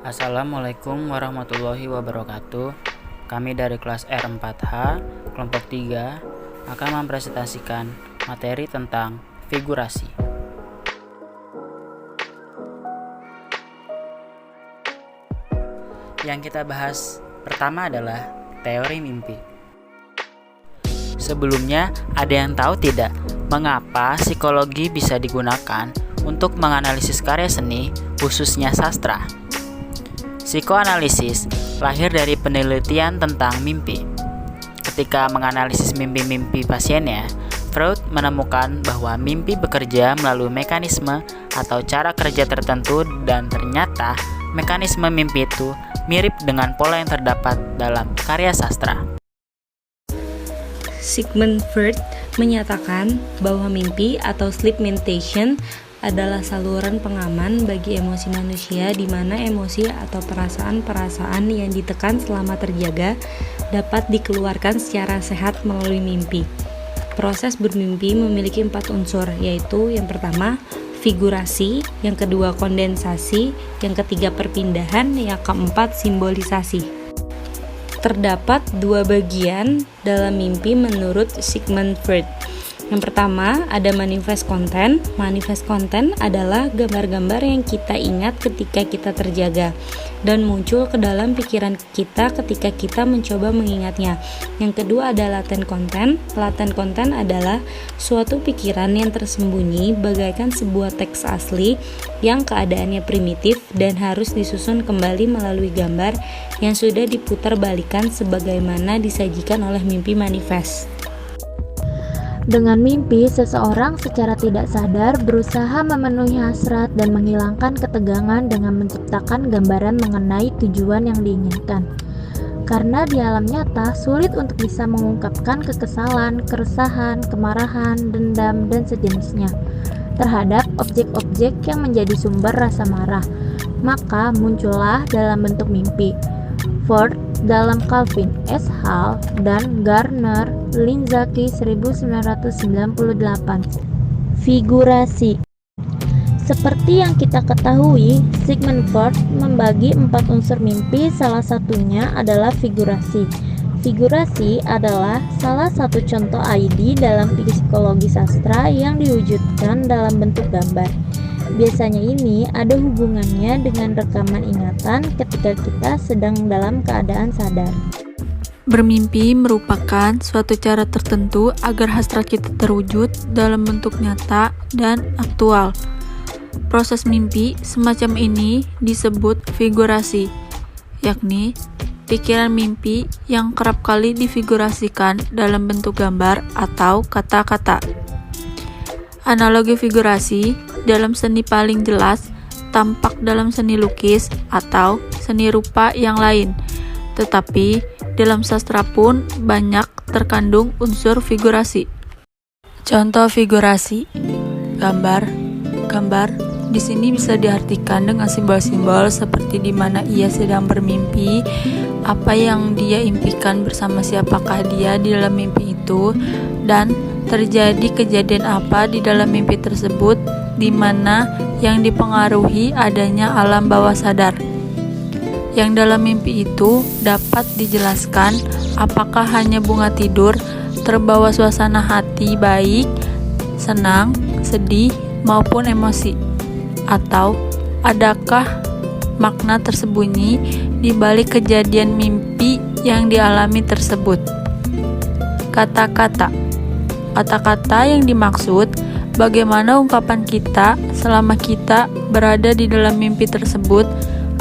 Assalamualaikum warahmatullahi wabarakatuh. Kami dari kelas R4H, kelompok 3, akan mempresentasikan materi tentang figurasi. Yang kita bahas pertama adalah teori mimpi. Sebelumnya, ada yang tahu tidak mengapa psikologi bisa digunakan untuk menganalisis karya seni, khususnya sastra? Psikoanalisis lahir dari penelitian tentang mimpi. Ketika menganalisis mimpi-mimpi pasiennya, Freud menemukan bahwa mimpi bekerja melalui mekanisme atau cara kerja tertentu, dan ternyata mekanisme mimpi itu mirip dengan pola yang terdapat dalam karya sastra. Sigmund Freud menyatakan bahwa mimpi atau sleep meditation adalah saluran pengaman bagi emosi manusia, di mana emosi atau perasaan-perasaan yang ditekan selama terjaga dapat dikeluarkan secara sehat melalui mimpi. Proses bermimpi memiliki 4 unsur, yaitu yang pertama figurasi, yang kedua kondensasi, yang ketiga perpindahan, yang keempat simbolisasi. Terdapat 2 bagian dalam mimpi menurut Sigmund Freud. Yang pertama ada manifest content. Manifest content adalah gambar-gambar yang kita ingat ketika kita terjaga dan muncul ke dalam pikiran kita ketika kita mencoba mengingatnya. Yang kedua ada latent content. Latent content adalah suatu pikiran yang tersembunyi bagaikan sebuah teks asli yang keadaannya primitif dan harus disusun kembali melalui gambar yang sudah diputar balikan sebagaimana disajikan oleh mimpi manifest. Dengan mimpi, seseorang secara tidak sadar berusaha memenuhi hasrat dan menghilangkan ketegangan dengan menciptakan gambaran mengenai tujuan yang diinginkan. Karena di alam nyata sulit untuk bisa mengungkapkan kekesalan, keresahan, kemarahan, dendam, dan sejenisnya terhadap objek-objek yang menjadi sumber rasa marah, maka muncullah dalam bentuk mimpi. Ford dalam Calvin S. Hall dan Garner Linzaki 1998. Figurasi. Seperti yang kita ketahui, Sigmund Freud membagi 4 unsur mimpi, salah satunya adalah figurasi. Figurasi adalah salah satu contoh ID dalam psikologi sastra yang diwujudkan dalam bentuk gambar. Biasanya ini ada hubungannya dengan rekaman ingatan ketika kita sedang dalam keadaan sadar. Bermimpi merupakan suatu cara tertentu agar hasrat kita terwujud dalam bentuk nyata dan aktual. Proses mimpi semacam ini disebut figurasi, yakni pikiran mimpi yang kerap kali difigurasikan dalam bentuk gambar atau kata-kata. Analogi figurasi dalam seni paling jelas tampak dalam seni lukis atau seni rupa yang lain, tetapi dalam sastra pun banyak terkandung unsur figurasi. Contoh figurasi: gambar. Gambar di sini bisa diartikan dengan simbol-simbol seperti di mana ia sedang bermimpi, apa yang dia impikan bersama siapakah dia di dalam mimpi itu, dan terjadi kejadian apa di dalam mimpi tersebut, di mana yang dipengaruhi adanya alam bawah sadar. Yang dalam mimpi itu dapat dijelaskan apakah hanya bunga tidur, terbawa suasana hati baik, senang, sedih, maupun emosi, atau adakah makna tersembunyi di balik kejadian mimpi yang dialami tersebut. Kata-kata. Kata-kata yang dimaksud bagaimana ungkapan kita selama kita berada di dalam mimpi tersebut.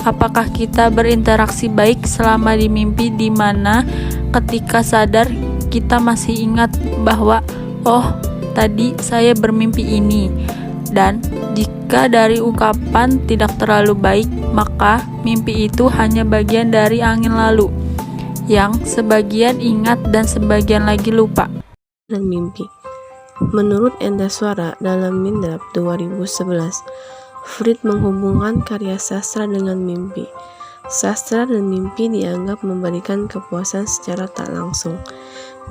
Apakah kita berinteraksi baik selama di mimpi, di mana ketika sadar kita masih ingat bahwa tadi saya bermimpi ini. Dan jika dari ungkapan tidak terlalu baik, maka mimpi itu hanya bagian dari angin lalu yang sebagian ingat dan sebagian lagi lupa. Dan mimpi. Menurut Endaswara dalam Mindrap 2011, Freud menghubungkan karya sastra dengan mimpi. Sastra dan mimpi dianggap memberikan kepuasan secara tak langsung.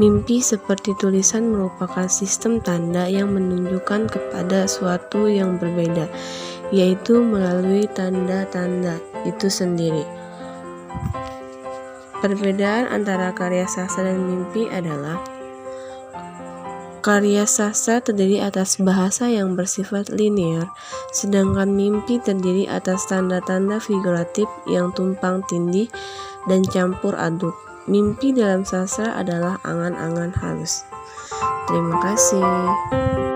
Mimpi seperti tulisan merupakan sistem tanda yang menunjukkan kepada suatu yang berbeda, yaitu melalui tanda-tanda itu sendiri. Perbedaan antara karya sastra dan mimpi adalah karya sastra terdiri atas bahasa yang bersifat linear, sedangkan mimpi terdiri atas tanda-tanda figuratif yang tumpang tindih dan campur aduk. Mimpi dalam sastra adalah angan-angan halus. Terima kasih.